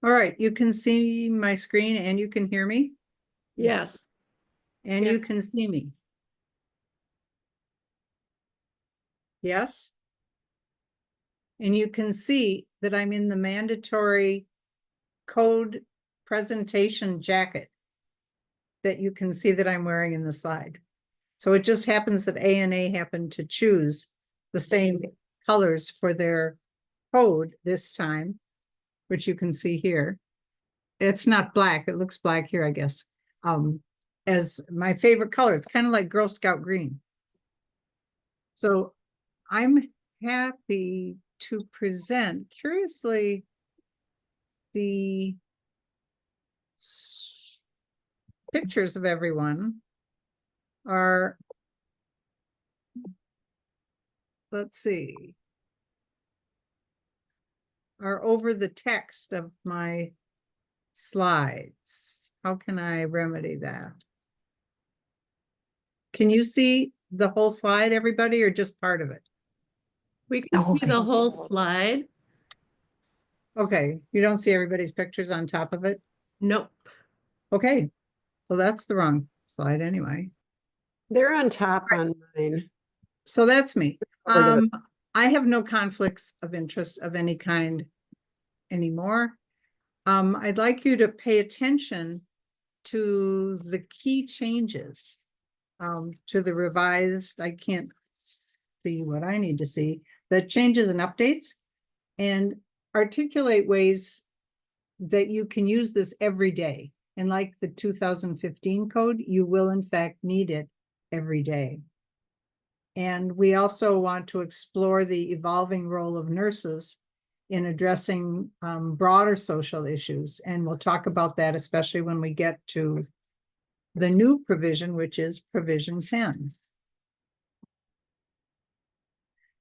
All right, you can see my screen and you can hear me? Yes. And Yeah. you can see me? Yes? And you can see that I'm in the mandatory code presentation jacket that you can see that I'm wearing in the slide. So it just happens that ANA happened to choose the same colors for their code this time, which you can see here. It's not black, it looks black here, I guess. As my favorite color, it's kind of like Girl Scout green. So I'm happy to present, curiously, the pictures of everyone are, let's see, are over the text of my slides. How can I remedy that? Can you see the whole slide, everybody, or just part of it? We can see the whole slide. Okay, you don't see everybody's pictures on top of it? Nope. Okay, well, that's the wrong slide anyway. They're on top on mine. So that's me. Over to I have no conflicts of interest of any kind anymore. I'd like you to pay attention to the key changes to the revised, I can't see what I need to see, the changes and updates, and articulate ways that you can use this every day. And like the 2015 code, you will in fact need it every day. And we also want to explore the evolving role of nurses in addressing broader social issues. And we'll talk about that, especially when we get to the new provision, which is provision 10.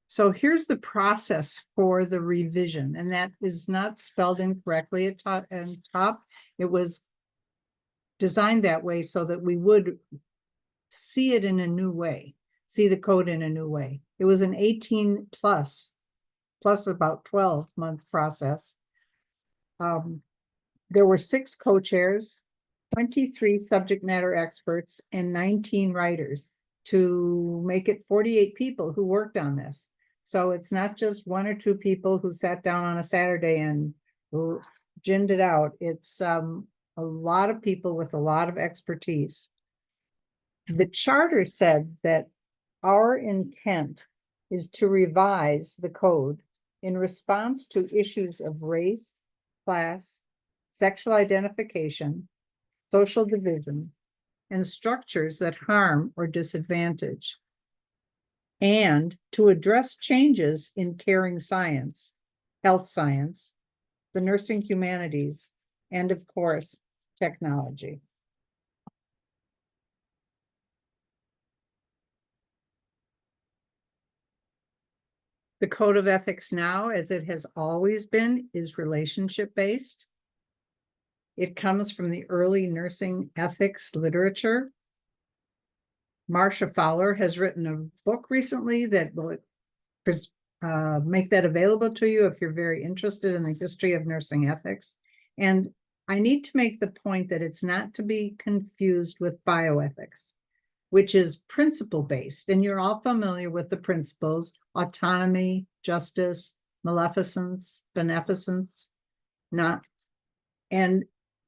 So here's the process for the revision, and that is not spelled incorrectly at top. It was designed that way so that we would see it in a new way, see the code in a new way. It was an 18 plus about 12-month process. There were 6 co-chairs, 23 subject matter experts, and 19 writers to make it 48 people who worked on this. So it's not just 1 or 2 people who sat down on a Saturday and ginned it out. It's a lot of people with a lot of expertise. The charter said that our intent is to revise the code in response to issues of race, class, sexual identification, social division, and structures that harm or disadvantage, and to address changes in caring science, health science, the nursing humanities, and of course, technology. The Code of Ethics now, as it has always been, is relationship-based. It comes from the early nursing ethics literature. Marcia Fowler has written a book recently that will make that available to you if you're very interested in the history of nursing ethics. And I need to make the point that it's not to be confused with bioethics, which is principle-based. And you're all familiar with the principles: autonomy, justice, maleficence, beneficence, and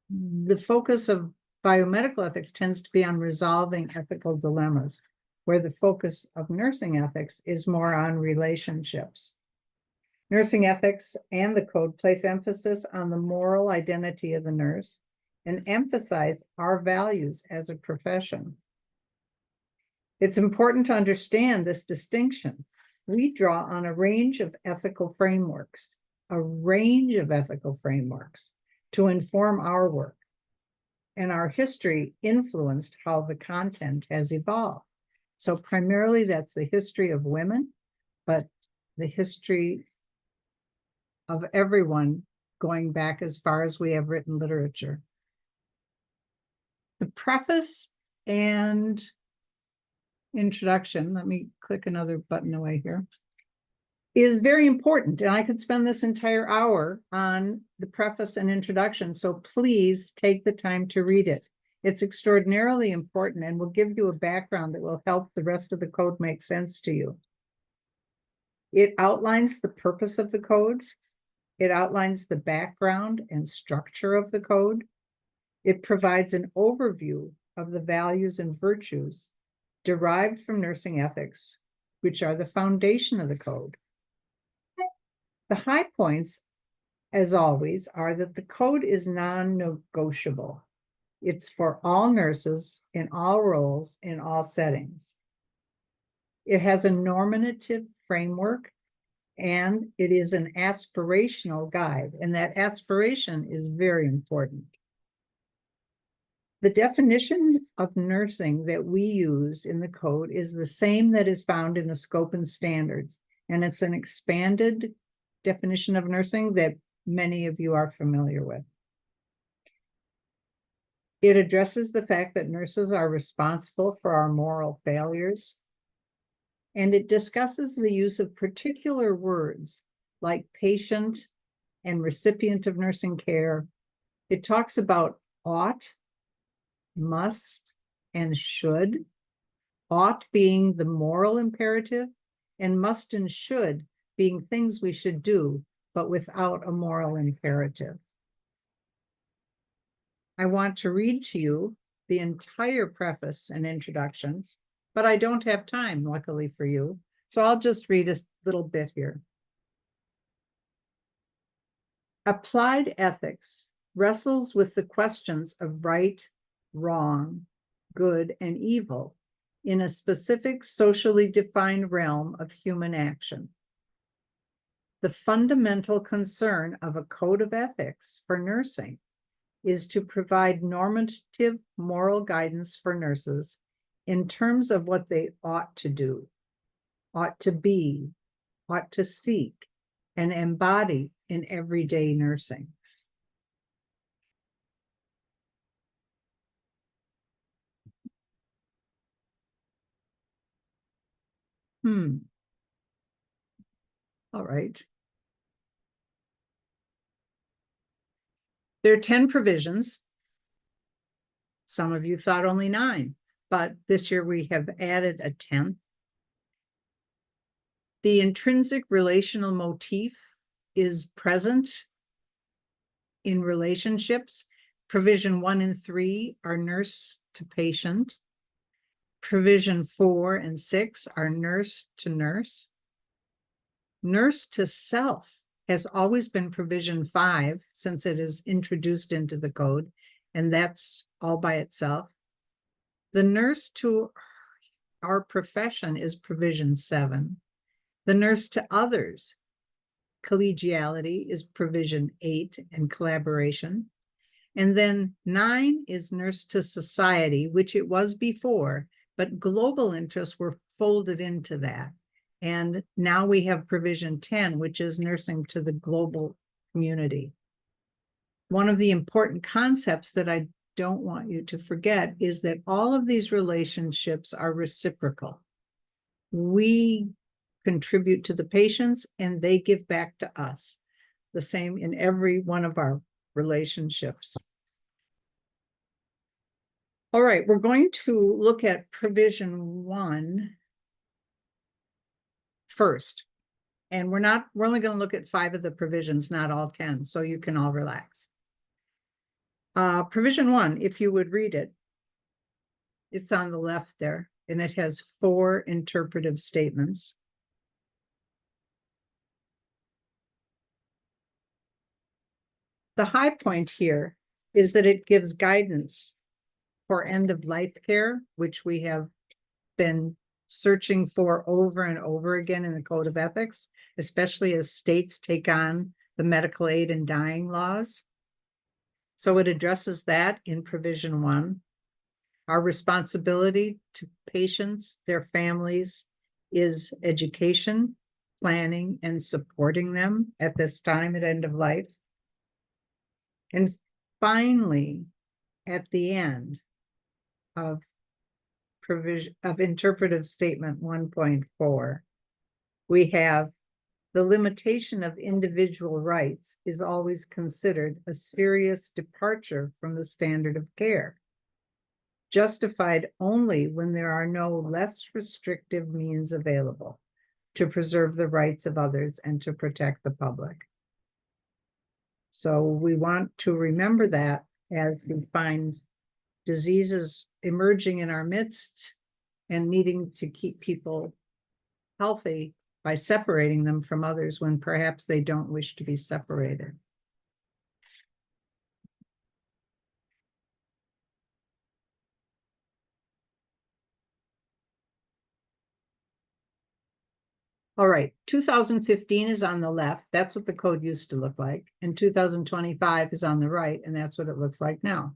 the focus of biomedical ethics tends to be on resolving ethical dilemmas, where the focus of nursing ethics is more on relationships. Nursing ethics and the code place emphasis on the moral identity of the nurse and emphasize our values as a profession. It's important to understand this distinction. We draw on a range of ethical frameworks to inform our work, and our history influenced how the content has evolved. So primarily that's the history of women, but the history of everyone going back as far as we have written literature. The preface and introduction, let me click another button away here, is very important, and I could spend this entire hour on the preface and introduction, so please take the time to read it. It's extraordinarily important and will give you a background that will help the rest of the code make sense to you. It outlines the purpose of the code. It outlines the background and structure of the code. It provides an overview of the values and virtues derived from nursing ethics, which are the foundation of the code. The high points, as always, are that the code is non-negotiable. It's for all nurses in all roles in all settings. It has a normative framework, and it is an aspirational guide, and that aspiration is very important. The definition of nursing that we use in the code is the same that is found in the scope and standards, and it's an expanded definition of nursing that many of you are familiar with. It addresses the fact that nurses are responsible for our moral failures, and it discusses the use of particular words like patient and recipient of nursing care. It talks about ought, must, and should. Ought being the moral imperative, and must and should being things we should do, but without a moral imperative. I want to read to you the entire preface and introduction, but I don't have time, luckily for you, so I'll just read a little bit here. Applied ethics wrestles with the questions of right, wrong, good, and evil in a specific socially defined realm of human action. The fundamental concern of a code of ethics for nursing is to provide normative moral guidance for nurses in terms of what they ought to do, ought to be, ought to seek, and embody in everyday nursing. All right. There are 10 provisions. Some of you thought only 9, but this year we have added a 10th. The intrinsic relational motif is present in relationships. Provision 1 and 3 are nurse to patient. Provision 4 and 6 are nurse to nurse. Nurse to self has always been provision 5 since it is introduced into the code, and that's all by itself. The nurse to our profession is provision 7. The nurse to others, collegiality, is provision 8, and collaboration. And then 9 is nurse to society, which it was before, but global interests were folded into that. And now we have provision 10, which is nursing to the global community. One of the important concepts that I don't want you to forget is that all of these relationships are reciprocal. We contribute to the patients and they give back to us. The same in every one of our relationships. All right, we're going to look at provision 1 first. And we're only going to look at 5 of the provisions, not all 10, so you can all relax. Provision 1, if you would read it, it's on the left there, and it has 4 interpretive statements. The high point here is that it gives guidance for end-of-life care, which we have been searching for over and over again in the Code of Ethics, especially as states take on the medical aid and dying laws. So it addresses that in provision 1. Our responsibility to patients, their families, is education, planning, and supporting them at this time at end of life. And finally, at the end of provision of interpretive statement 1.4, we have the limitation of individual rights is always considered a serious departure from the standard of care, justified only when there are no less restrictive means available to preserve the rights of others and to protect the public. So we want to remember that as we find diseases emerging in our midst and needing to keep people healthy by separating them from others when perhaps they don't wish to be separated. All right, 2015 is on the left. That's what the code used to look like. And 2025 is on the right, and that's what it looks like now.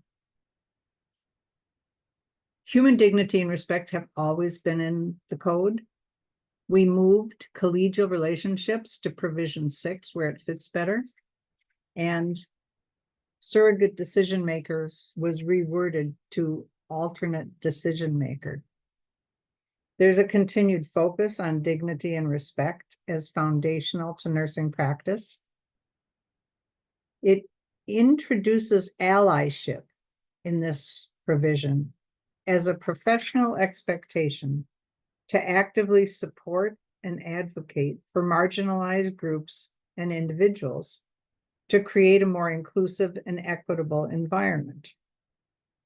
Human dignity and respect have always been in the code. We moved collegial relationships to provision 6 where it fits better. And surrogate decision makers was reworded to alternate decision maker. There's a continued focus on dignity and respect as foundational to nursing practice. It introduces allyship in this provision as a professional expectation to actively support and advocate for marginalized groups and individuals to create a more inclusive and equitable environment.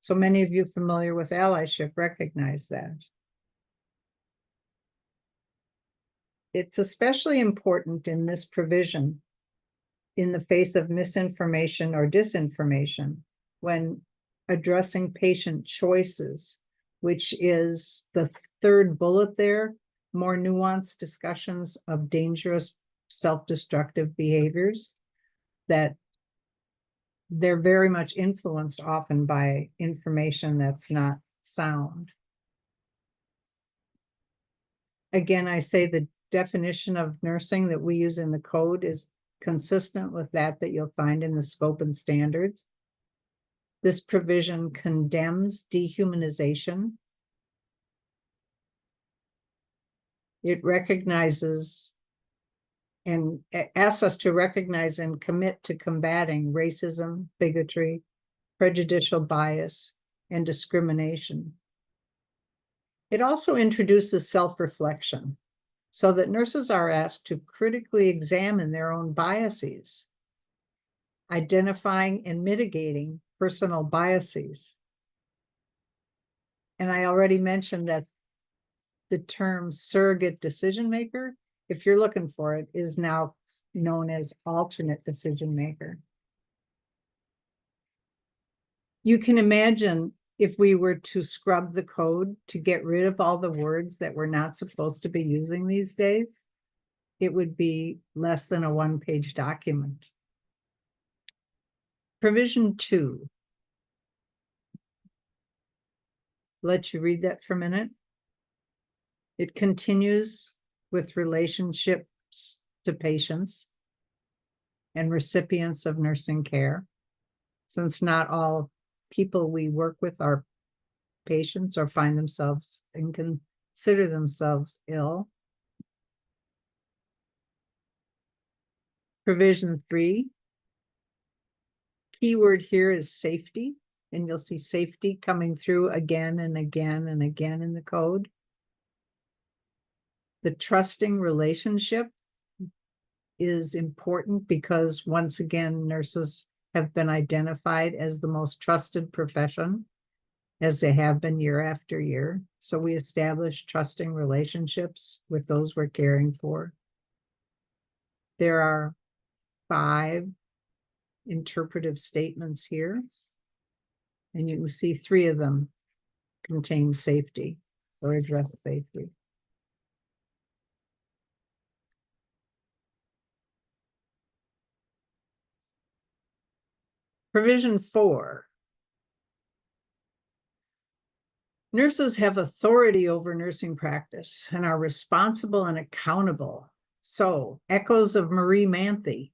So many of you familiar with allyship recognize that. It's especially important in this provision in the face of misinformation or disinformation when addressing patient choices, which is the third bullet there, more nuanced discussions of dangerous self-destructive behaviors, that they're very much influenced often by information that's not sound. Again, I say the definition of nursing that we use in the code is consistent with that you'll find in the scope and standards. This provision condemns dehumanization. It recognizes and asks us to recognize and commit to combating racism, bigotry, prejudicial bias, and discrimination. It also introduces self-reflection so that nurses are asked to critically examine their own biases, identifying and mitigating personal biases. And I already mentioned that the term surrogate decision maker, if you're looking for it, is now known as alternate decision maker. You can imagine if we were to scrub the code to get rid of all the words that we're not supposed to be using these days, it would be less than a one-page document. Provision 2. Let you read that for a minute. It continues with relationships to patients and recipients of nursing care, since not all people we work with are patients or find themselves and consider themselves ill. Provision 3. Keyword here is safety, and you'll see safety coming through again and again and again in the code. The trusting relationship is important because, once again, nurses have been identified as the most trusted profession, as they have been year after year. So we establish trusting relationships with those we're caring for. There are 5 interpretive statements here, and you can see 3 of them contain safety or address safety. Provision 4. Nurses have authority over nursing practice and are responsible and accountable. So, echoes of Marie Manthe.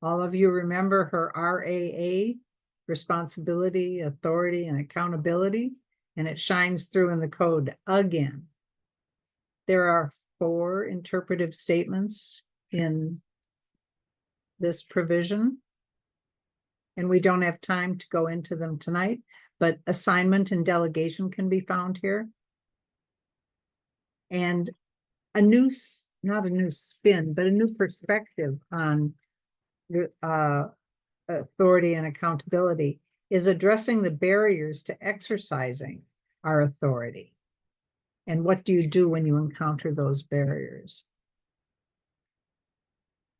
All of you remember her RAA, responsibility, authority, and accountability, and it shines through in the code again. There are 4 interpretive statements in this provision. And we don't have time to go into them tonight, but assignment and delegation can be found here. And a new, not a new spin, but a new perspective on authority and accountability is addressing the barriers to exercising our authority. And what do you do when you encounter those barriers?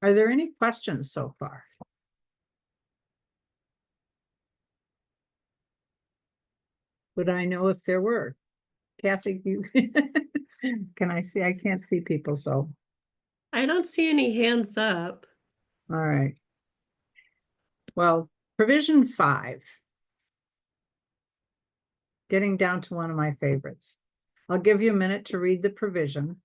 Are there any questions so far? Would I know if there were? Kathy, you can I see? I can't see people, so I don't see any hands up. all right. Well, provision 5. Getting down to one of my favorites. I'll give you a minute to read the provision.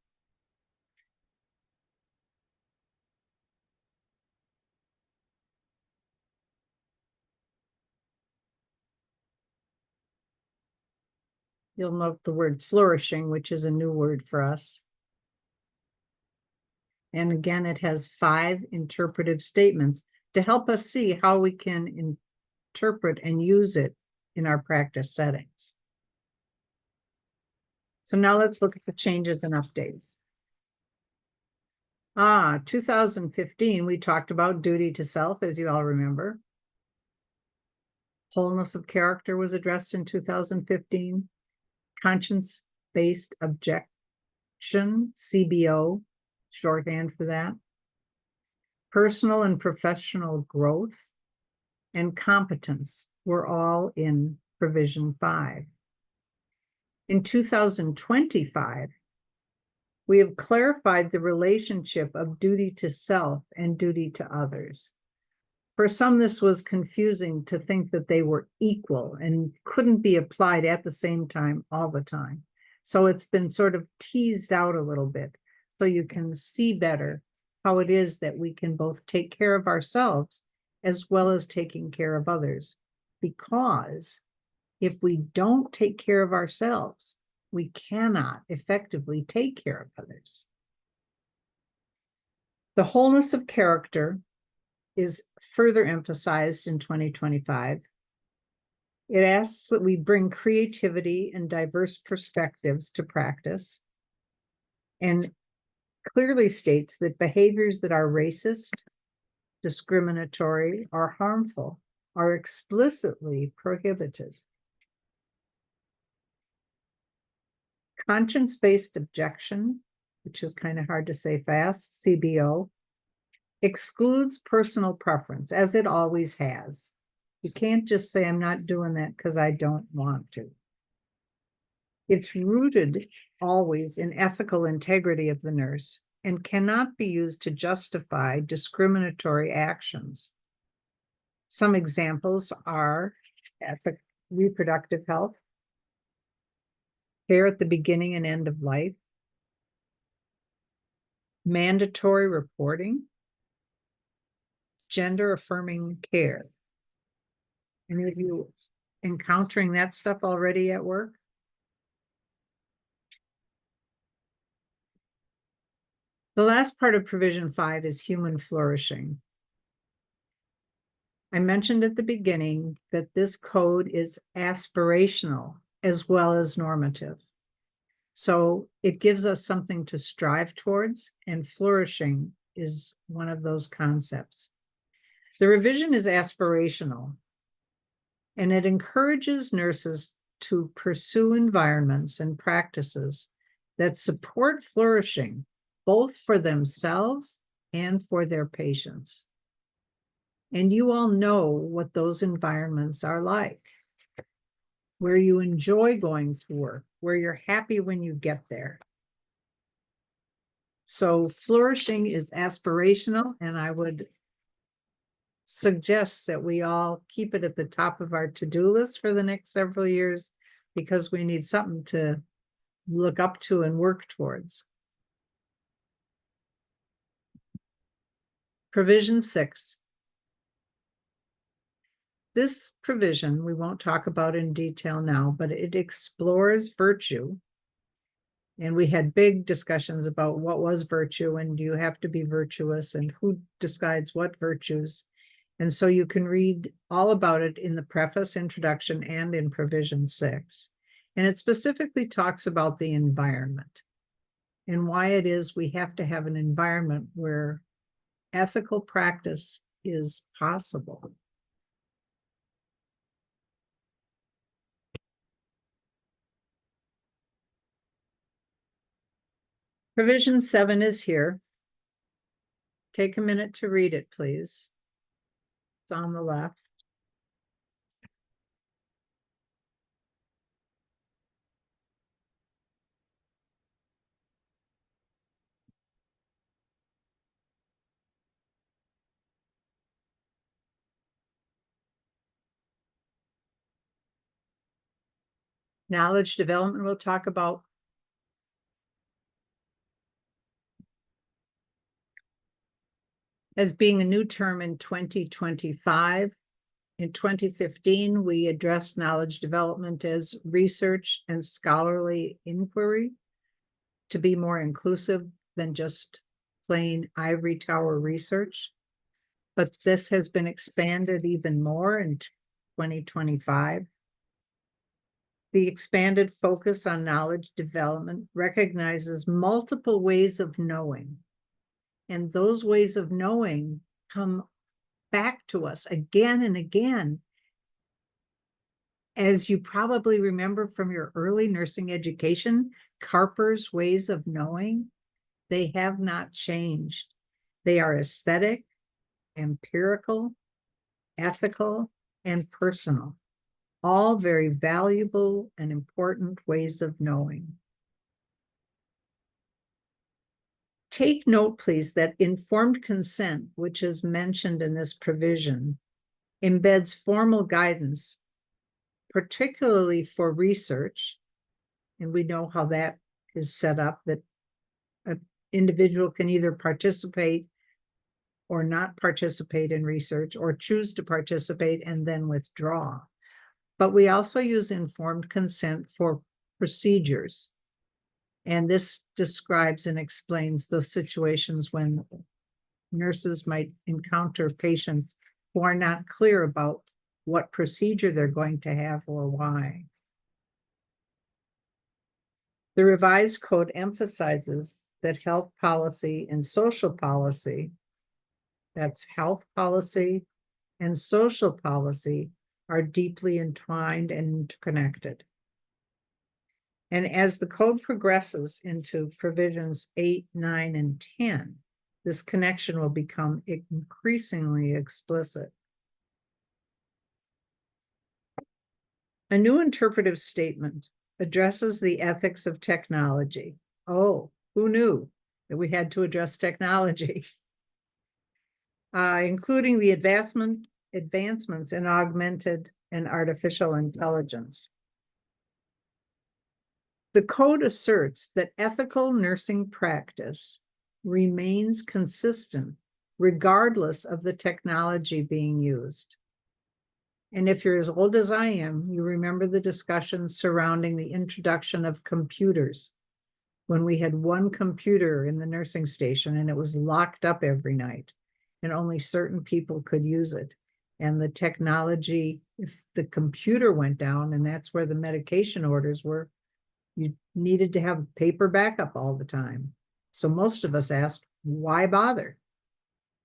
You'll note the word flourishing, which is a new word for us. And again, it has 5 interpretive statements to help us see how we can interpret and use it in our practice settings. So now let's look at the changes and updates. 2015, we talked about duty to self, as you all remember. Wholeness of character was addressed in 2015. Conscience-based objection, CBO, shorthand for that. Personal and professional growth and competence were all in provision 5. In 2025, we have clarified the relationship of duty to self and duty to others. For some, this was confusing to think that they were equal and couldn't be applied at the same time all the time. So it's been sort of teased out a little bit so you can see better how it is that we can both take care of ourselves as well as taking care of others. Because if we don't take care of ourselves, we cannot effectively take care of others. The wholeness of character is further emphasized in 2025. It asks that we bring creativity and diverse perspectives to practice, and clearly states that behaviors that are racist, discriminatory, or harmful are explicitly prohibited. Conscience-based objection, which is kind of hard to say fast, CBO, excludes personal preference, as it always has. You can't just say, I'm not doing that because I don't want to. It's rooted always in ethical integrity of the nurse and cannot be used to justify discriminatory actions. Some examples are reproductive health, care at the beginning and end of life, mandatory reporting, gender affirming care. Any of you encountering that stuff already at work? The last part of provision 5 is human flourishing. I mentioned at the beginning that this code is aspirational as well as normative. So it gives us something to strive towards, and flourishing is one of those concepts. The revision is aspirational, and it encourages nurses to pursue environments and practices that support flourishing, both for themselves and for their patients. And you all know what those environments are like, where you enjoy going to work, where you're happy when you get there. So flourishing is aspirational, and I would suggest that we all keep it at the top of our to-do list for the next several years, because we need something to look up to and work towards. Provision 6. This provision we won't talk about in detail now, but it explores virtue And we had big discussions about what was virtue and do you have to be virtuous and who decides what virtues. And so you can read all about it in the preface, introduction, and in provision 6. And it specifically talks about the environment and why it is we have to have an environment where ethical practice is possible. Provision 7 is here. Take a minute to read it, please. It's on the left. Knowledge development we'll talk about. As being a new term in 2025. In 2015, we addressed knowledge development as research and scholarly inquiry to be more inclusive than just plain ivory tower research. But this has been expanded even more in 2025. The expanded focus on knowledge development recognizes multiple ways of knowing. And those ways of knowing come back to us again and again. As you probably remember from your early nursing education, Carper's ways of knowing, they have not changed. They are aesthetic, empirical, ethical, and personal. All very valuable and important ways of knowing. Take note, please, that informed consent, which is mentioned in this provision, embeds formal guidance, particularly for research. And we know how that is set up, that an individual can either participate or not participate in research or choose to participate and then withdraw. But we also use informed consent for procedures. And this describes and explains the situations when nurses might encounter patients who are not clear about what procedure they're going to have or why. The revised code emphasizes that health policy and social policy, that's health policy and social policy, are deeply entwined and interconnected. And as the code progresses into provisions 8, 9, and 10, this connection will become increasingly explicit. A new interpretive statement addresses the ethics of technology. Oh, who knew that we had to address technology? Including the advancements in augmented and artificial intelligence. The code asserts that ethical nursing practice remains consistent regardless of the technology being used. And if you're as old as I am, you remember the discussions surrounding the introduction of computers, when we had one computer in the nursing station and it was locked up every night and only certain people could use it. And the technology, if the computer went down, and that's where the medication orders were, you needed to have paper backup all the time. So most of us asked, why bother?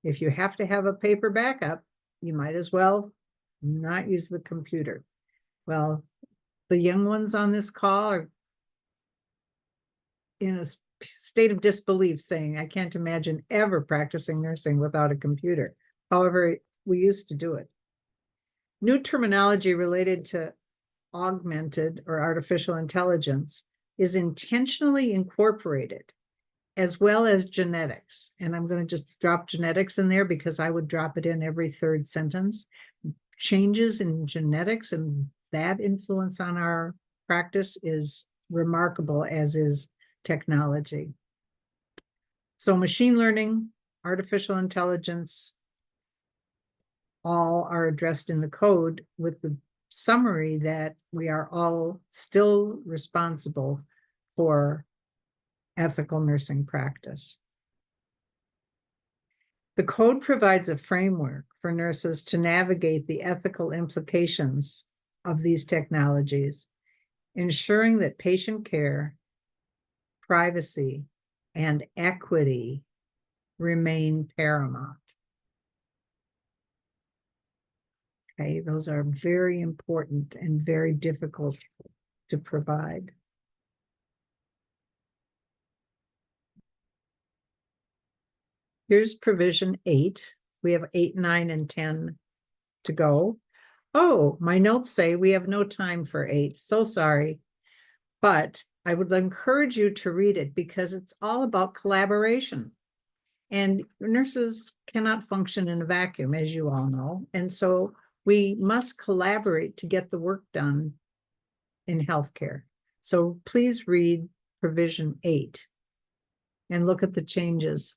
If you have to have a paper backup, you might as well not use the computer. Well, the young ones on this call are in a state of disbelief saying, I can't imagine ever practicing nursing without a computer. However, we used to do it. New terminology related to augmented or artificial intelligence is intentionally incorporated, as well as genetics. And I'm going to just drop genetics in there because I would drop it in every third sentence. Changes in genetics and that influence on our practice is remarkable, as is technology. So machine learning, artificial intelligence, all are addressed in the code with the summary that we are all still responsible for ethical nursing practice. The code provides a framework for nurses to navigate the ethical implications of these technologies, ensuring that patient care, privacy, and equity remain paramount. Okay, those are very important and very difficult to provide. Here's provision 8. We have 8, 9, and 10 to go. Oh, my notes say we have no time for 8. So sorry. But I would encourage you to read it because it's all about collaboration. And nurses cannot function in a vacuum, as you all know. And so we must collaborate to get the work done in healthcare. So please read provision 8 and look at the changes.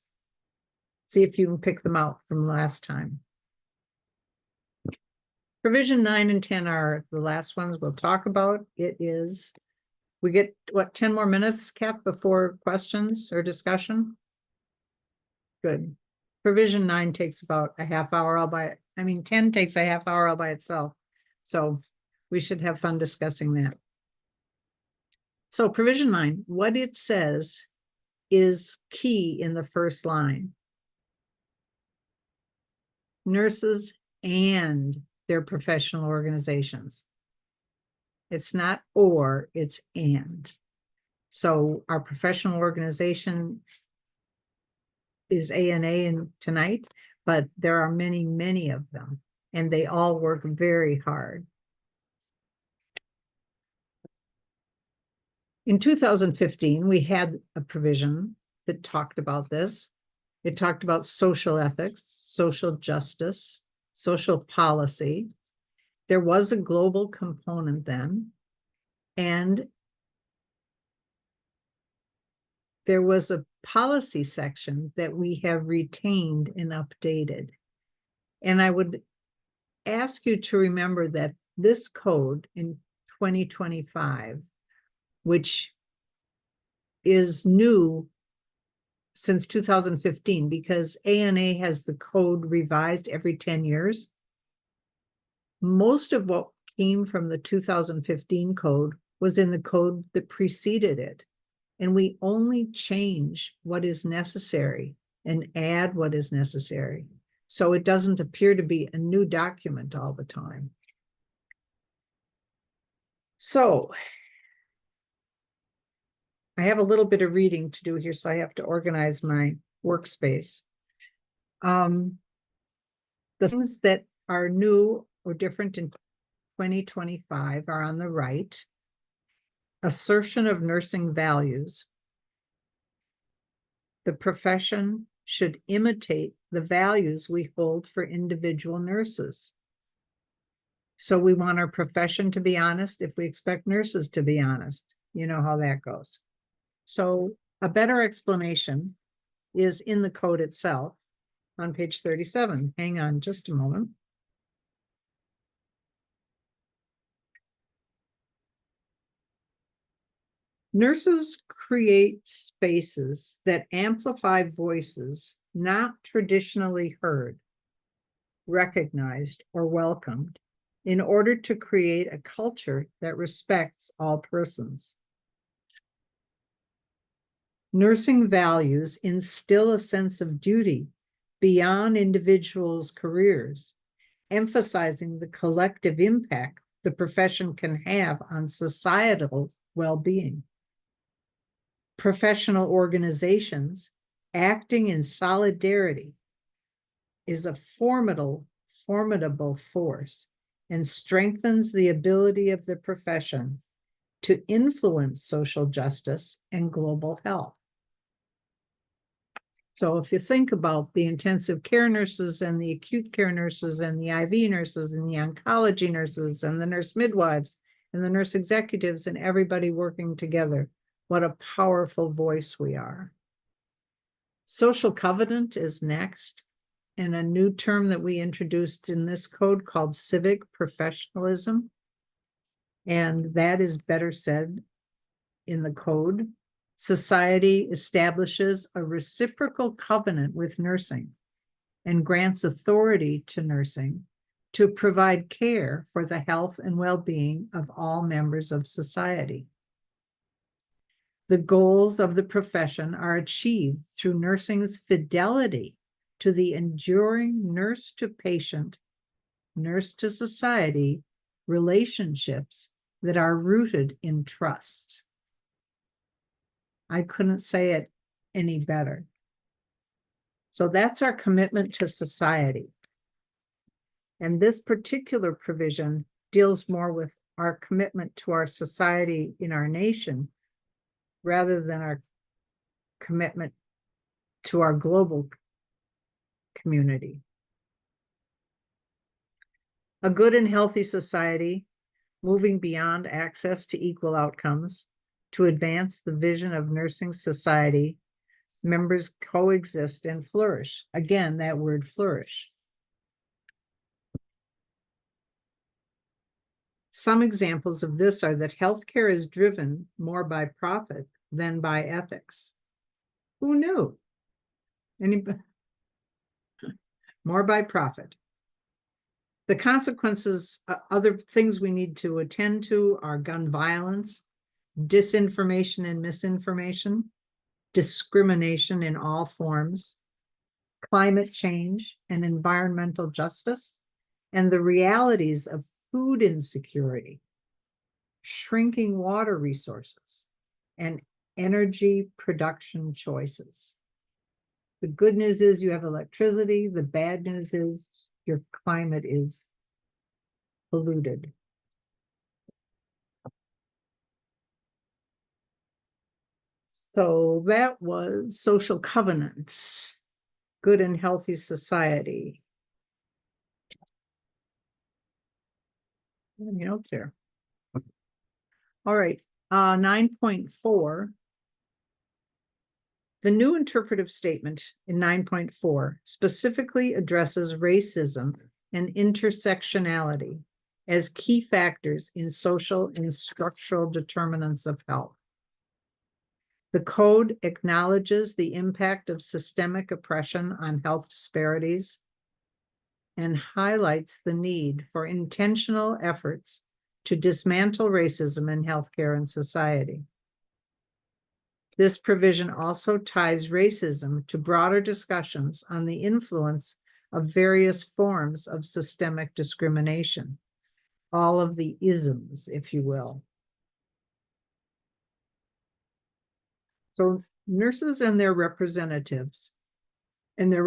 See if you can pick them out from last time. Provision 9 and 10 are the last ones we'll talk about. It is, we get, what, 10 more minutes, Kath, before questions or discussion? Good. Provision 9 takes about a half hour all by, 10 takes a half hour all by itself. So we should have fun discussing that. So provision 9, what it says is key in the first line. Nurses and their professional organizations. It's not or, it's and. So our professional organization is ANA in tonight, but there are many, many of them, and they all work very hard. In 2015, we had a provision that talked about this. It talked about social ethics, social justice, social policy. There was a global component then, and there was a policy section that we have retained and updated. And I would ask you to remember that this code in 2025, which is new since 2015, because ANA has the code revised every 10 years. Most of what came from the 2015 code was in the code that preceded it. And we only change what is necessary and add what is necessary. So it doesn't appear to be a new document all the time. So I have a little bit of reading to do here, so I have to organize my workspace. The things that are new or different in 2025 are on the right. Assertion of nursing values. The profession should imitate the values we hold for individual nurses. So we want our profession to be honest if we expect nurses to be honest. You know how that goes. So a better explanation is in the code itself on page 37. Hang on just a moment. Nurses create spaces that amplify voices not traditionally heard, recognized, or welcomed in order to create a culture that respects all persons. Nursing values instill a sense of duty beyond individuals' careers, emphasizing the collective impact the profession can have on societal well-being. Professional organizations acting in solidarity is a formidable force and strengthens the ability of the profession to influence social justice and global health. So if you think about the intensive care nurses and the acute care nurses and the IV nurses and the oncology nurses and the nurse midwives and the nurse executives and everybody working together, what a powerful voice we are. Social covenant is next, and a new term that we introduced in this code called civic professionalism. And that is better said in the code. Society establishes a reciprocal covenant with nursing and grants authority to nursing to provide care for the health and well-being of all members of society. The goals of the profession are achieved through nursing's fidelity to the enduring nurse to patient, nurse to society relationships that are rooted in trust. I couldn't say it any better. So that's our commitment to society. And this particular provision deals more with our commitment to our society in our nation rather than our commitment to our global community. A good and healthy society, moving beyond access to equal outcomes to advance the vision of nursing society, members coexist and flourish. Again, that word flourish. Some examples of this are that healthcare is driven more by profit than by ethics. Who knew? Anybody? More by profit. The consequences, other things we need to attend to are gun violence, disinformation and misinformation, discrimination in all forms, climate change and environmental justice, and the realities of food insecurity, shrinking water resources, and energy production choices. The good news is you have electricity. The bad news is your climate is polluted. So that was social covenant, good and healthy society. Any notes here? All right, 9.4. The new interpretive statement in 9.4 specifically addresses racism and intersectionality as key factors in social and structural determinants of health. The code acknowledges the impact of systemic oppression on health disparities and highlights the need for intentional efforts to dismantle racism in healthcare and society. This provision also ties racism to broader discussions on the influence of various forms of systemic discrimination, all of the isms, if you will. So nurses and their representatives and their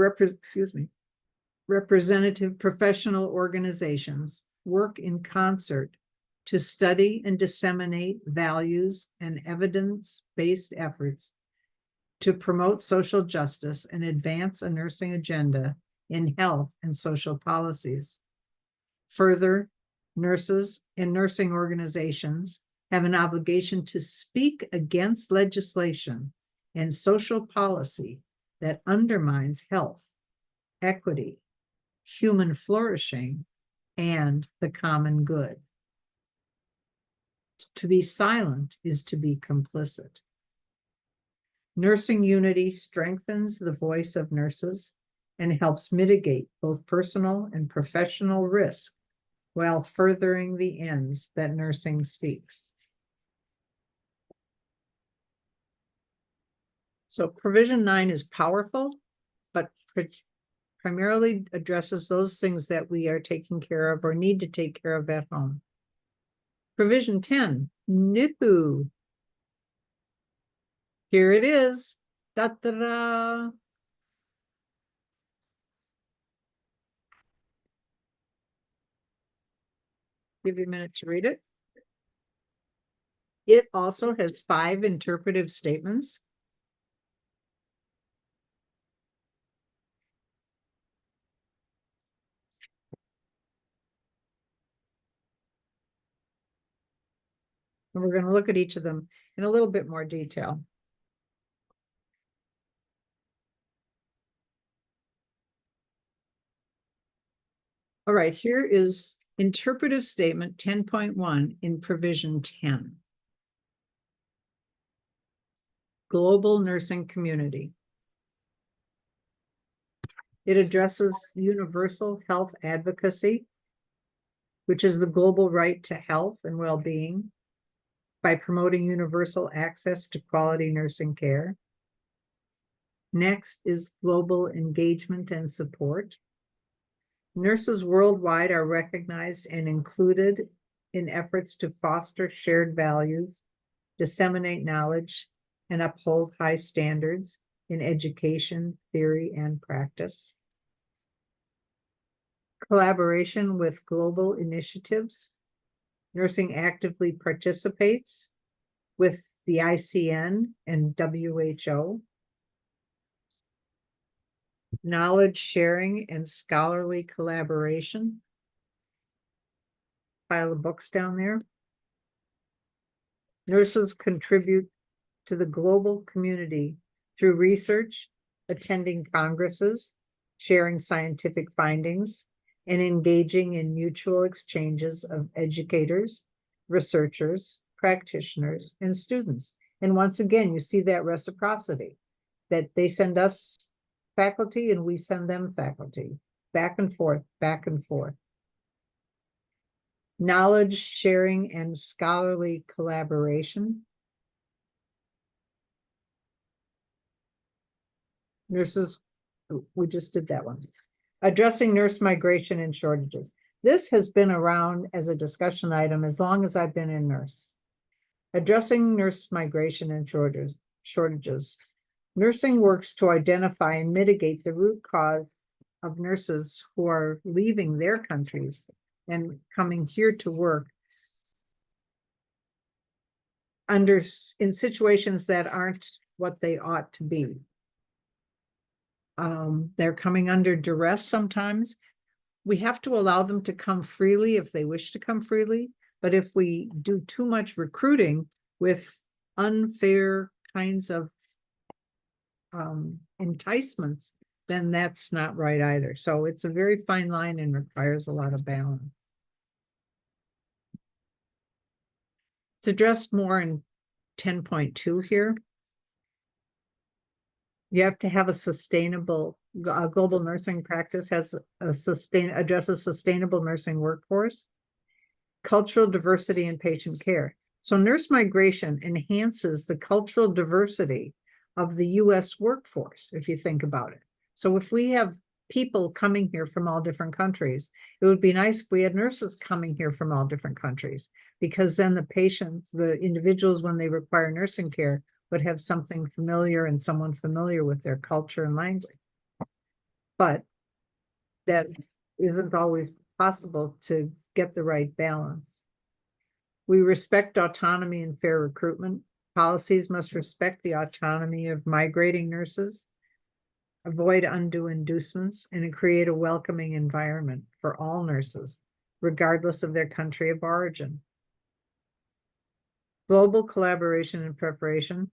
representative professional organizations work in concert to study and disseminate values and evidence-based efforts to promote social justice and advance a nursing agenda in health and social policies. Further, nurses and nursing organizations have an obligation to speak against legislation and social policy that undermines health, equity, human flourishing, and the common good. To be silent is to be complicit. Nursing unity strengthens the voice of nurses and helps mitigate both personal and professional risk while furthering the ends that nursing seeks. So provision 9 is powerful, but primarily addresses those things that we are taking care of or need to take care of at home. Provision 10, new. Here it is. Da, da, da. Give you a minute to read it. It also has 5 interpretive statements. And we're going to look at each of them in a little bit more detail. All right, here is interpretive statement 10.1 in provision 10. global nursing community. It addresses universal health advocacy, which is the global right to health and well-being by promoting universal access to quality nursing care. Next is global engagement and support. Nurses worldwide are recognized and included in efforts to foster shared values, disseminate knowledge, and uphold high standards in education, theory, and practice. Collaboration with global initiatives. Nursing actively participates with the ICN and WHO. Knowledge sharing and scholarly collaboration. Pile of books down there. Nurses contribute to the global community through research, attending congresses, sharing scientific findings, and engaging in mutual exchanges of educators, researchers, practitioners, and students. And once again, you see that reciprocity, that they send us faculty and we send them faculty, back and forth, back and forth. Knowledge sharing and scholarly collaboration. Nurses, we just did that one. Addressing nurse migration and shortages. This has been around as a discussion item as long as I've been in nurse. Addressing nurse migration and shortages. Nursing works to identify and mitigate the root cause of nurses who are leaving their countries and coming here to work in situations that aren't what they ought to be. They're coming under duress sometimes. We have to allow them to come freely if they wish to come freely. But if we do too much recruiting with unfair kinds of enticements, then that's not right either. So it's a very fine line and requires a lot of balance. It's addressed more in 10.2 here. You have to have a sustainable, global nursing practice has addresses sustainable nursing workforce, cultural diversity and patient care. So nurse migration enhances the cultural diversity of the US workforce, if you think about it. So if we have people coming here from all different countries, it would be nice if we had nurses coming here from all different countries, because then the patients, the individuals, when they require nursing care, would have something familiar and someone familiar with their culture and language. But that isn't always possible to get the right balance. We respect autonomy and fair recruitment. Policies must respect the autonomy of migrating nurses, avoid undue inducements, and create a welcoming environment for all nurses, regardless of their country of origin. Global collaboration and preparation.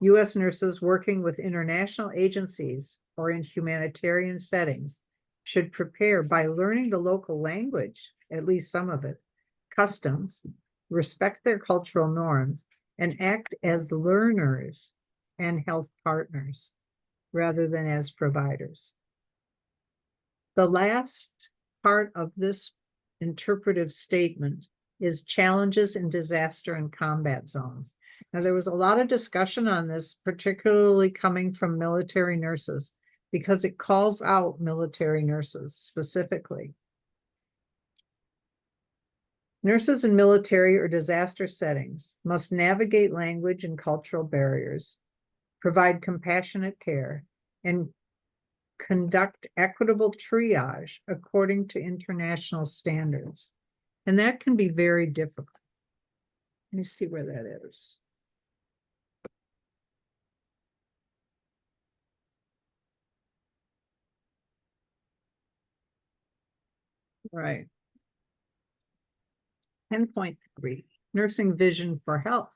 U.S. nurses working with international agencies or in humanitarian settings should prepare by learning the local language, at least some of it, customs, respect their cultural norms, and act as learners and health partners rather than as providers. The last part of this interpretive statement is challenges in disaster and combat zones. Now, there was a lot of discussion on this, particularly coming from military nurses, because it calls out military nurses specifically. Nurses in military or disaster settings must navigate language and cultural barriers, provide compassionate care, and conduct equitable triage according to international standards. And that can be very difficult. Let me see where that is. Right. 10.3, nursing vision for health.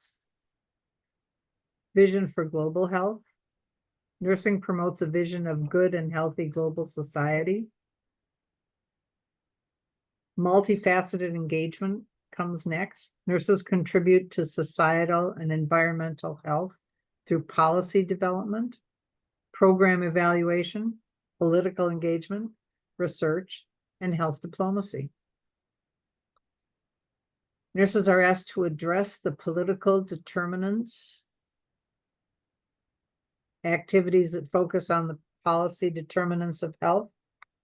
Vision for global health. Nursing promotes a vision of good and healthy global society. Multifaceted engagement comes next. Nurses contribute to societal and environmental health through policy development, program evaluation, political engagement, research, and health diplomacy. Nurses are asked to address the political determinants, activities that focus on the policy determinants of health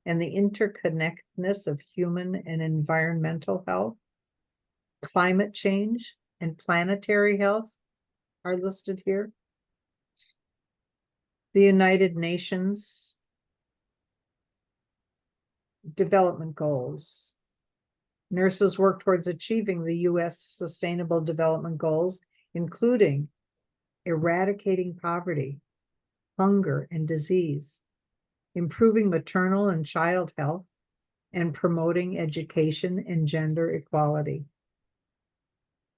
and the interconnectedness of human and environmental health. Climate change and planetary health are listed here. The United Nations Development Goals. Nurses work towards achieving the U.S. Sustainable Development Goals, including eradicating poverty, hunger, and disease, improving maternal and child health, and promoting education and gender equality.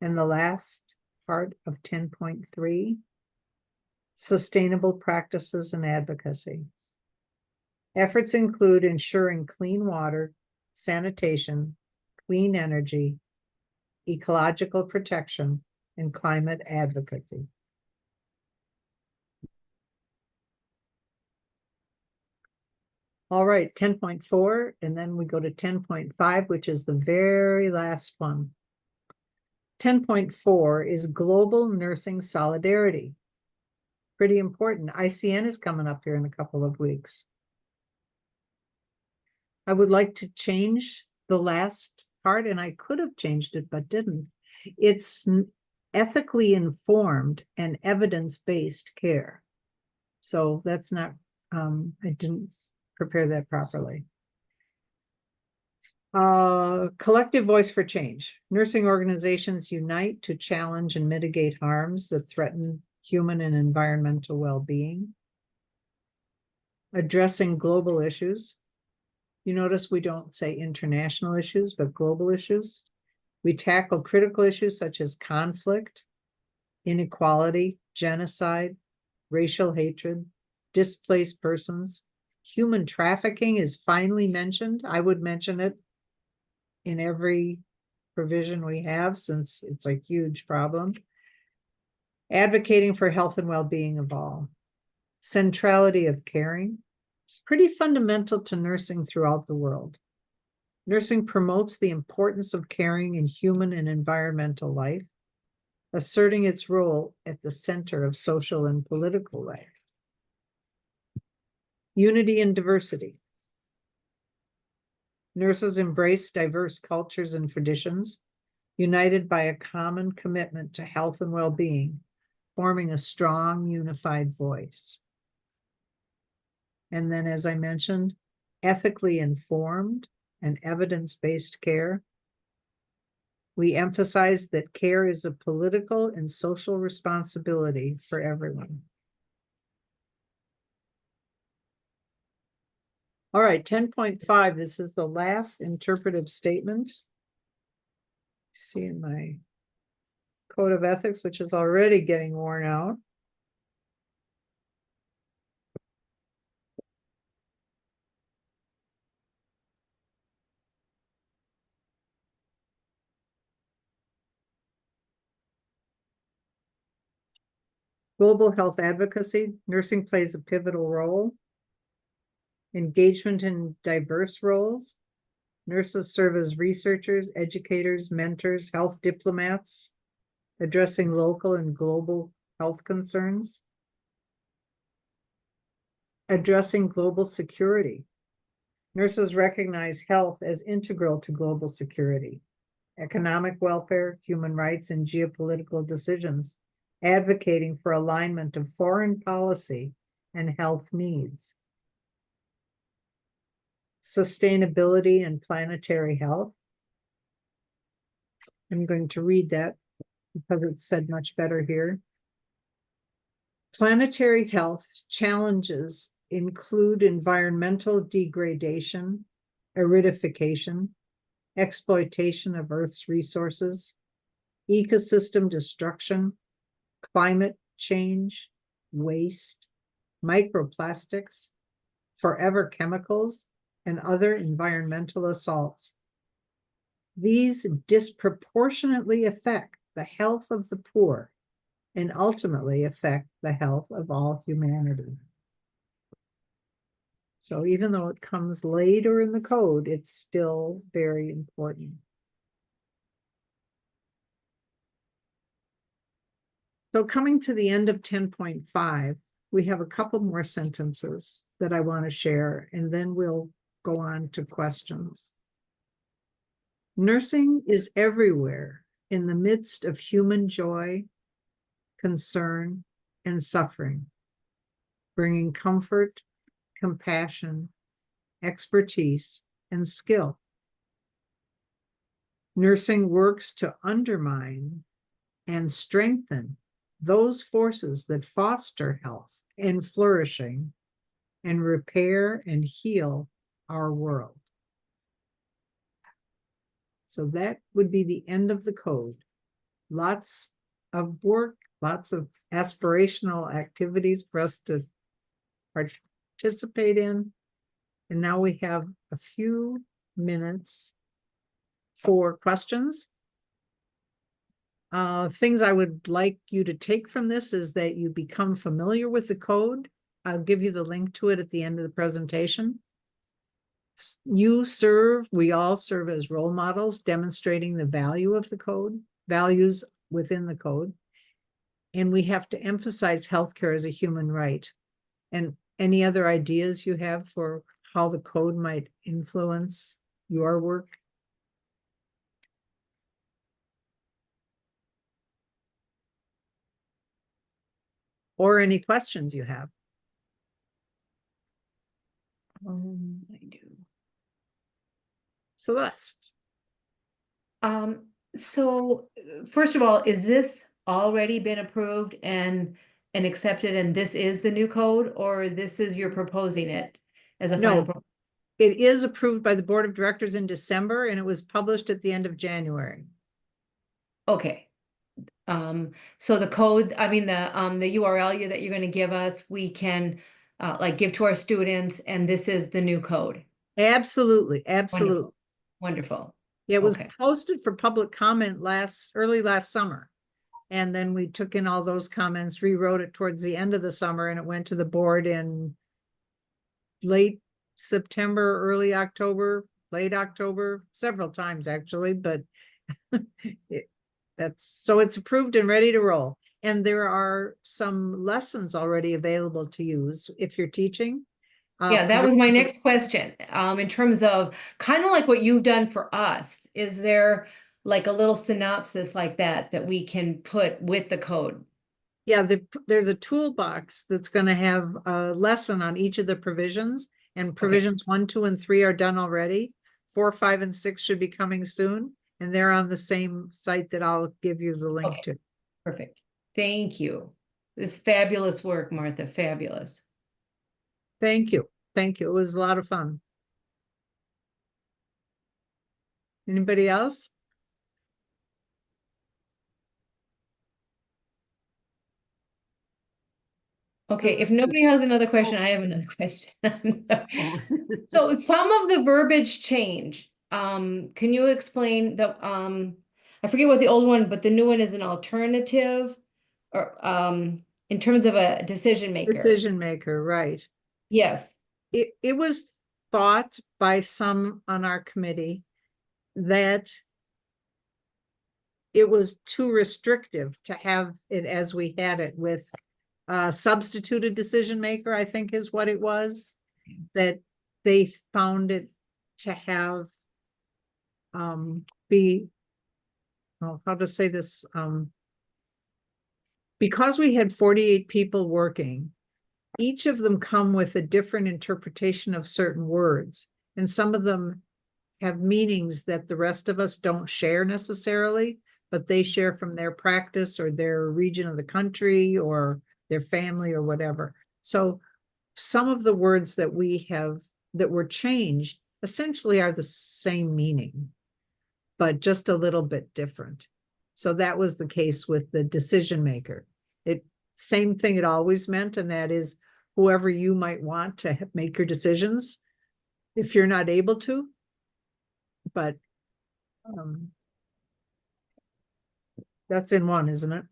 And the last part of 10.3, sustainable practices and advocacy. Efforts include ensuring clean water, sanitation, clean energy, ecological protection, and climate advocacy. All right, 10.4, and then we go to 10.5, which is the very last one. 10.4 is global nursing solidarity. Pretty important. ICN is coming up here in a couple of weeks. I would like to change the last part, and I could have changed it, but didn't. It's ethically informed and evidence-based care. So that's not, I didn't prepare that properly. Collective voice for change. Nursing organizations unite to challenge and mitigate harms that threaten human and environmental well-being. Addressing global issues. You notice we don't say international issues, but global issues. We tackle critical issues such as conflict, inequality, genocide, racial hatred, displaced persons. Human trafficking is finally mentioned. I would mention it in every provision we have, since it's a huge problem. Advocating for health and well-being of all. Centrality of caring, pretty fundamental to nursing throughout the world. Nursing promotes the importance of caring in human and environmental life, asserting its role at the center of social and political life. Unity and diversity. Nurses embrace diverse cultures and traditions, united by a common commitment to health and well-being, forming a strong, unified voice. And then, as I mentioned, ethically informed and evidence-based care. We emphasize that care is a political and social responsibility for everyone. All right, 10.5, this is the last interpretive statement. See in my code of ethics, which is already getting worn out. Global health advocacy. Nursing plays a pivotal role. Engagement in diverse roles. Nurses serve as researchers, educators, mentors, health diplomats, addressing local and global health concerns. Addressing global security. Nurses recognize health as integral to global security, economic welfare, human rights, and geopolitical decisions, advocating for alignment of foreign policy and health needs. Sustainability and planetary health. I'm going to read that because it's said much better here. Planetary health challenges include environmental degradation, aridification, exploitation of Earth's resources, ecosystem destruction, climate change, waste, microplastics, forever chemicals, and other environmental assaults. These disproportionately affect the health of the poor and ultimately affect the health of all humanity. So even though it comes later in the code, it's still very important. So coming to the end of 10.5, we have a couple more sentences that I want to share, and then we'll go on to questions. Nursing is everywhere in the midst of human joy, concern, and suffering, bringing comfort, compassion, expertise, and skill. Nursing works to undermine and strengthen those forces that foster health and flourishing and repair and heal our world. So that would be the end of the code. Lots of work, lots of aspirational activities for us to participate in. And now we have a few minutes for questions. Things I would like you to take from this is that you become familiar with the code. I'll give you the link to it at the end of the presentation. We all serve as role models, demonstrating the value of the code, values within the code. And we have to emphasize healthcare as a human right. And any other ideas you have for how the code might influence your work? Or any questions you have? I do. Celeste. So first of all, is this already been approved and accepted, and this is the new code, or this is you're proposing it as a final? No, it is approved by the Board of Directors in December, and it was published at the end of January. Okay. So the code, I mean, the URL that you're gonna give us, we can like give to our students, and this is the new code. Absolutely, absolutely. Wonderful. Yeah, it was Okay. posted for public comment early last summer. And then we took in all those comments, rewrote it towards the end of the summer, and it went to the board in late September, early October, late October, several times actually, but so it's approved and ready to roll. And there are some lessons already available to use if you're teaching. Yeah, that was my next question. In terms of kind of like what you've done for us, is there like a little synopsis like that we can put with the code? Yeah, there's a toolbox that's going to have a lesson on each of the provisions, and provisions 1, 2, and 3 are done already. 4, 5, and 6 should be coming soon, and they're on the same site that I'll give you the link to. Perfect. Thank you. This fabulous work, Martha. Fabulous. Thank you. Thank you. It was a lot of fun. Anybody else? Okay, if nobody has another question, I have another question. So some of the verbiage change. Can you explain the I forget what the old one, but the new one is an alternative, or in terms of a decision maker. Decision maker, right. Yes. It was thought by some on our committee that it was too restrictive to have it as we had it with substituted decision maker, I think is what it was, that they found it to have how to say this, because we had 48 people working, each of them come with a different interpretation of certain words, and some of them have meanings that the rest of us don't share necessarily, but they share from their practice or their region of the country or their family or whatever. So some of the words that we have that were changed essentially are the same meaning, but just a little bit different. So that was the case with the decision maker. Same thing it always meant, and that is whoever you might want to make your decisions if you're not able to. But that's in one, isn't it?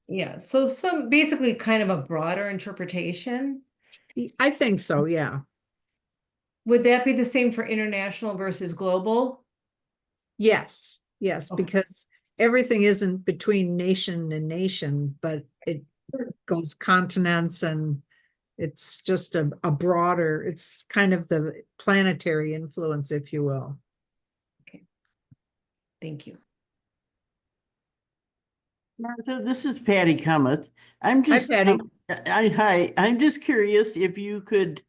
Yeah, so some basically kind of a broader interpretation. I think so, yeah. Would that be the same for international versus global? Yes, yes, Okay. because everything isn't between nation and nation, but it goes continents, and it's just a broader, it's kind of the planetary influence, if you will. Thank you. Martha, this is Patty Cometh. I'm Hi, just, Patty. hi, I'm just curious if you could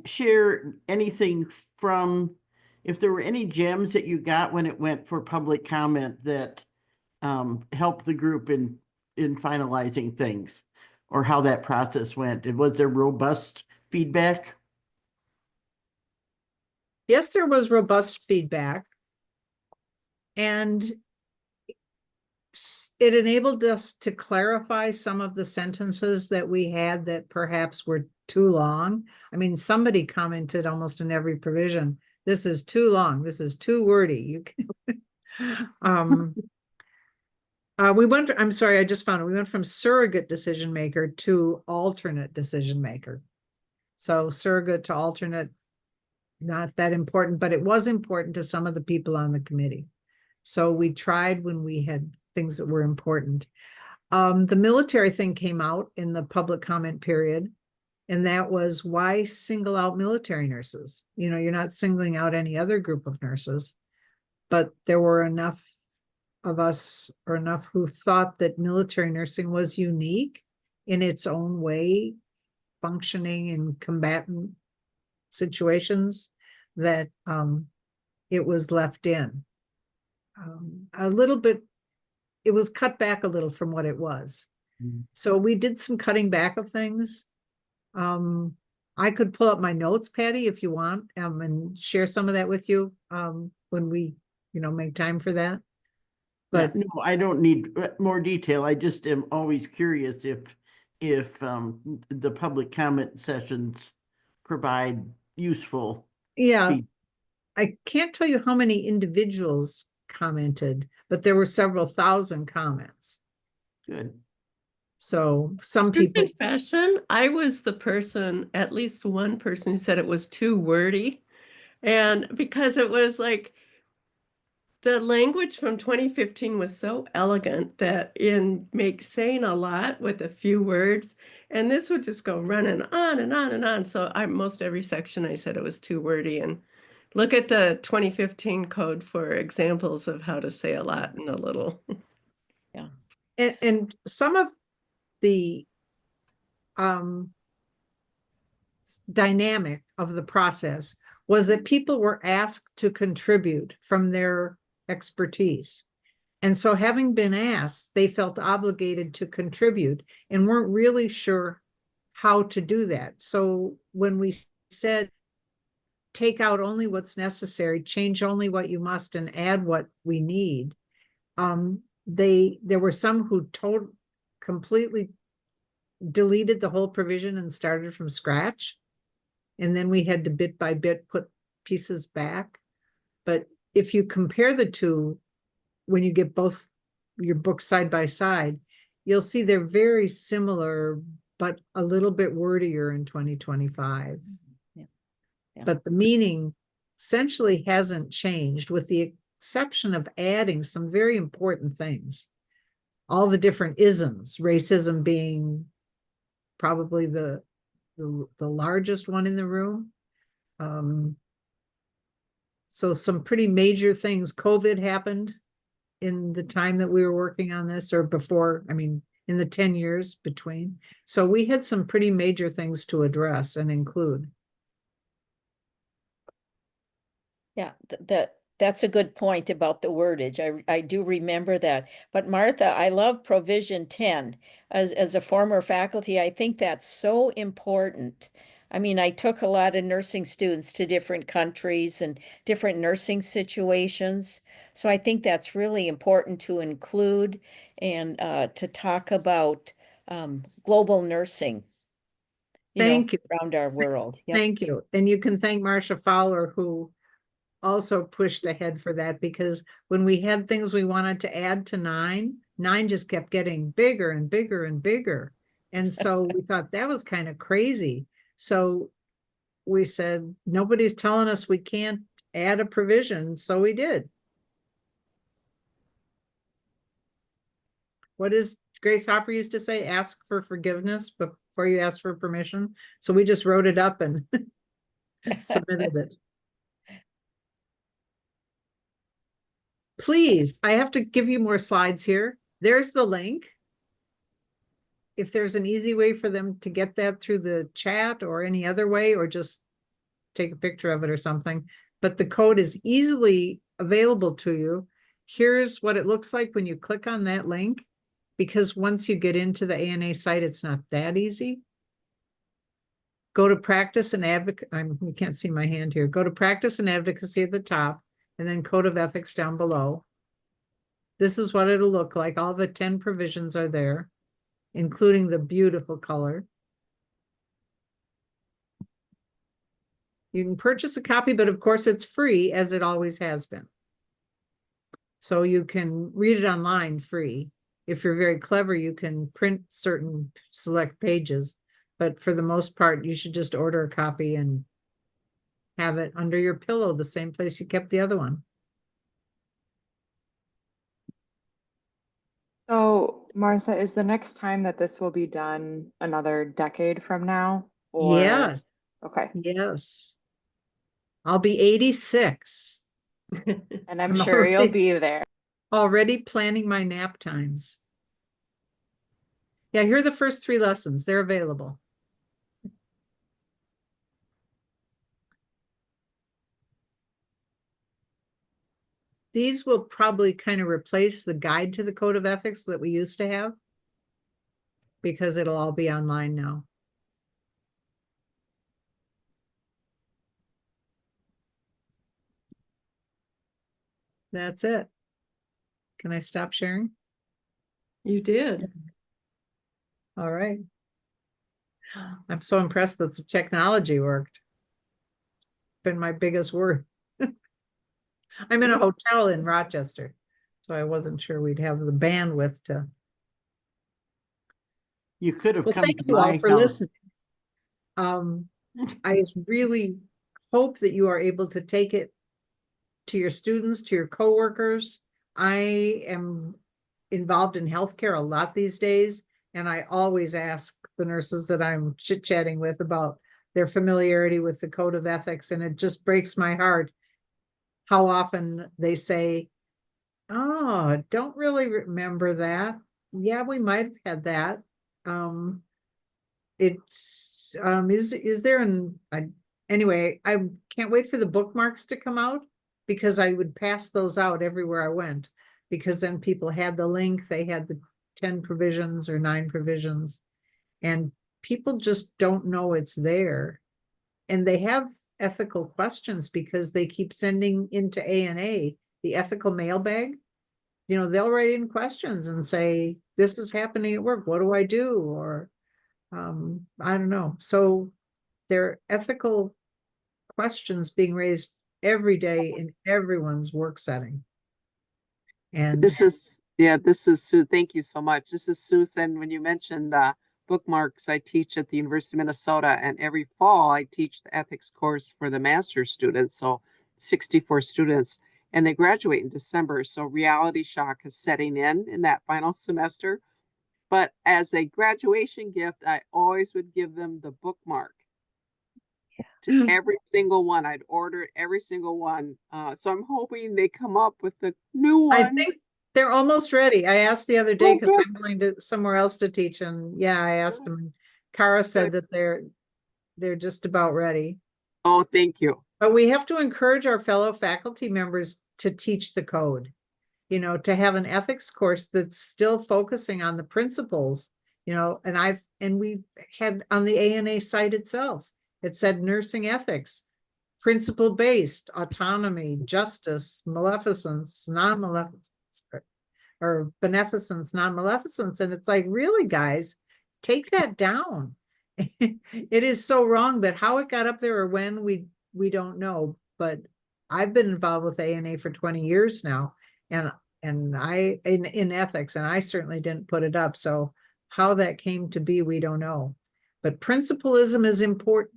share anything from, if there were any gems that you got when it went for public comment that helped the group in finalizing things, or how that process went. And was there robust feedback? Yes, there was robust feedback. And it enabled us to clarify some of the sentences that we had that perhaps were too long. I mean, somebody commented almost in every provision, this is too long, this is too wordy. You can I'm sorry, I just found it. We went from surrogate decision maker to alternate decision maker. So surrogate to alternate, not that important, but it was important to some of the people on the committee. So we tried when we had things that were important. The military thing came out in the public comment period, and that was, why single out military nurses? You know, you're not singling out any other group of nurses, but there were enough of us, or enough, who thought that military nursing was unique in its own way, functioning in combatant situations, that it was left in. A little bit, it was cut back a little from what it was. So we did some cutting back of things. I could pull up my notes, Patty, if you want, and share some of that with you when we, make time for that. Yeah, But no, I don't need more detail. I just am always curious if the public comment sessions provide useful yeah, feedback. I can't tell you how many individuals commented, but there were several thousand comments. Good. So some True people, confession, I was the person, at least one person, who said it was too wordy. And because it was like, the language from 2015 was so elegant that saying a lot with a few words, and this would just go running on and on and on. So most every section I said it was too wordy, and look at the 2015 code for examples of how to say a lot in a little. and some of the um dynamic of the process was that people were asked to contribute from their expertise. And so, having been asked, they felt obligated to contribute and weren't really sure how to do that. So when we said, take out only what's necessary, change only what you must, and add what we need, there were some who completely deleted the whole provision and started from scratch. And then we had to bit by bit put pieces back. But if you compare the two, when you get both your books side by side, you'll see they're very similar, but a little bit wordier in 2025. Yeah. But the meaning essentially hasn't changed, with the exception of adding some very important things. All the different isms, racism being probably the largest one in the room. So some pretty major things. COVID happened in the time that we were working on this, or before, I mean, in the 10 years between. So we had some pretty major things to address and include. Yeah, that's a good point about the wordage. I do remember that. But Martha, I love provision 10. As a former faculty, I think that's so important. I mean, I took a lot of nursing students to different countries and different nursing situations. So I think that's really important to include, and to talk about global nursing, Thank you. around our world. Yep. Thank you. And you can thank Marcia Fowler, who also pushed ahead for that because when we had things we wanted to add to 9 just kept getting bigger and bigger and bigger. And so we thought that was kind of crazy. So we said, nobody's telling us we can't add a provision, so we did. What is Grace Hopper used to say? Ask for forgiveness before you ask for permission. So we just wrote it up and submitted it. Please, I have to give you more slides here. There's the link. If there's an easy way for them to get that through the chat or any other way, or just take a picture of it or something, but the code is easily available to you. Here's what it looks like when you click on that link, because once you get into the ANA site, it's not that easy. Go to practice and advocate. You can't see my hand here. Go to practice and advocacy at the top, and then code of ethics down below. This is what it'll look like. All the 10 provisions are there, including the beautiful color. You can purchase a copy, but of course it's free, as it always has been. So you can read it online free. If you're very clever, you can print certain select pages, but for the most part, you should just order a copy and have it under your pillow, the same place you kept the other one. So, Martha, is the next time that this will be done another decade from now? Or Yes, okay. yes. I'll be 86. And I'm I'm sure you'll already- be there. Already planning my nap times. Yeah, here are the first 3 lessons. They're available. These will probably kind of replace the guide to the code of ethics that we used to have, because it'll all be online now. That's it. Can I stop sharing? You did. All right. I'm so impressed that the technology worked. Been my biggest worry. I'm in a hotel in Rochester, so I wasn't sure we'd have the bandwidth to. You could have Well, come thank to you all my for house. listening. I really hope that you are able to take it to your students, to your coworkers. I am involved in healthcare a lot these days, and I always ask the nurses that I'm chit-chatting with about their familiarity with the code of ethics, and it just breaks my heart how often they say, oh, don't really remember that. Yeah, we might have had that. Is there anyway, I can't wait for the bookmarks to come out, because I would pass those out everywhere I went, because then people had the link, they had the 10 provisions or 9 provisions, and people just don't know it's there. And they have ethical questions because they keep sending into ANA the ethical mailbag. They'll write in questions and say, this is happening at work, what do I do? Or I don't know. So there are ethical questions being raised every day in everyone's work setting. And This is Sue. Thank you so much. This is Susan. When you mentioned bookmarks, I teach at the University of Minnesota, and every fall I teach the ethics course for the master's students. So 64 students, and they graduate in December. So reality shock is setting in that final semester. But as a graduation gift, I always would give them the bookmark to every single one. I'd order every single one. So I'm hoping they come up with the new ones. I think they're almost ready. I asked the other day, because good. I'm going to somewhere else to teach, and yeah, I asked them, and Kara said that they're just about ready. Oh, thank you. But we have to encourage our fellow faculty members to teach the code, to have an ethics course that's still focusing on the principles, and we've had on the ANA site itself, it said nursing ethics, principle-based, autonomy, justice, maleficence, non-maleficence, or beneficence, non-maleficence. And it's like, really, guys, take that down. It is so wrong, but how it got up there or when, we don't know. But I've been involved with ANA for 20 years now, and I in ethics, and I certainly didn't put it up. So how that came to be, we don't know. But principlism is important.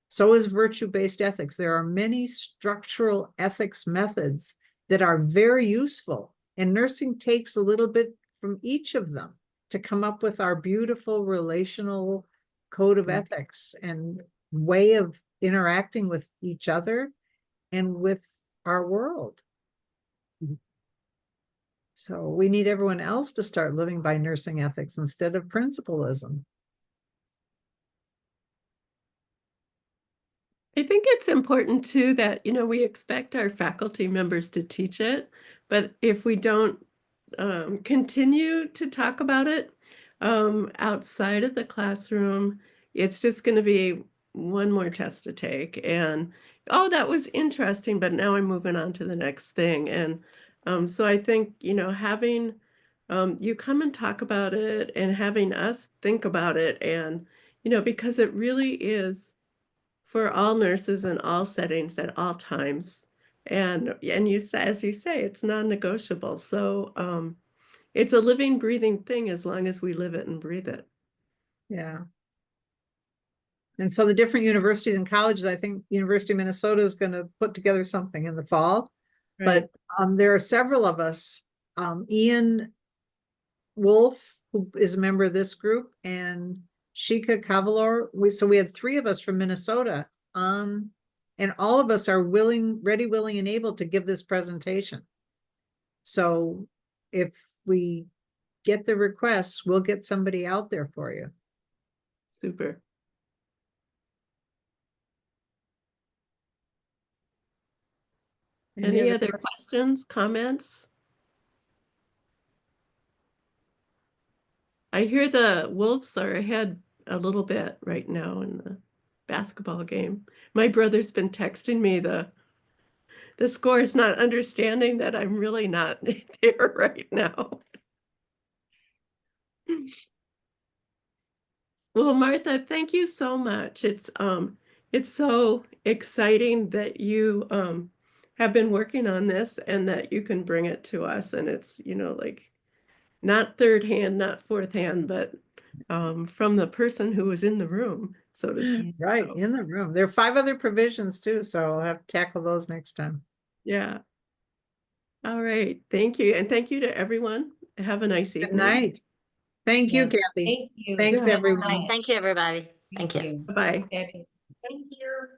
So is virtue-based ethics. There are many structural ethics methods that are very useful, and nursing takes a little bit from each of them to come up with our beautiful relational code of ethics and way of interacting with each other and with our world. So we need everyone else to start living by nursing ethics instead of principlism. I think it's important too that, you know, we expect our faculty members to teach it, but if we don't continue to talk about it outside of the classroom, it's just going to be one more test to take. And, oh, that was interesting, but now I'm moving on to the next thing. And so I think, you know, having you come and talk about it and having us think about it, and, you know, because it really is for all nurses in all settings at all times. And you say, as you say, it's non-negotiable. So it's a living, breathing thing as long as we live it and breathe it. Yeah. And so the different universities and colleges, I think University of Minnesota is going to put together something in the fall. Right. But there are several of us. Ian Wolf, who is a member of this group, and Shika Kavalor. We had 3 of us from Minnesota on, and all of us are ready, willing, and able to give this presentation. So if we get the requests, we'll get somebody out there for you. Super. Any other questions, comments? I hear the Wolves are ahead a little bit right now in the basketball game. My brother's been texting me the scores, not understanding that I'm really not there right now. Well, Martha, thank you so much. It's so exciting that you have been working on this and that you can bring it to us, and it's, you know, like not third hand, not fourth hand, but from the person who was in the room, so to speak. Right, So, in the room. There are 5 other provisions too, so I'll have to tackle those next time. yeah. All right. Thank you. And thank you to everyone. Have a nice Good evening. night. Thank you, Yes. Kathy. Thank you. Thanks, Yeah. everyone. Thank you, everybody. Thank you. Bye. Debbie. Thank you.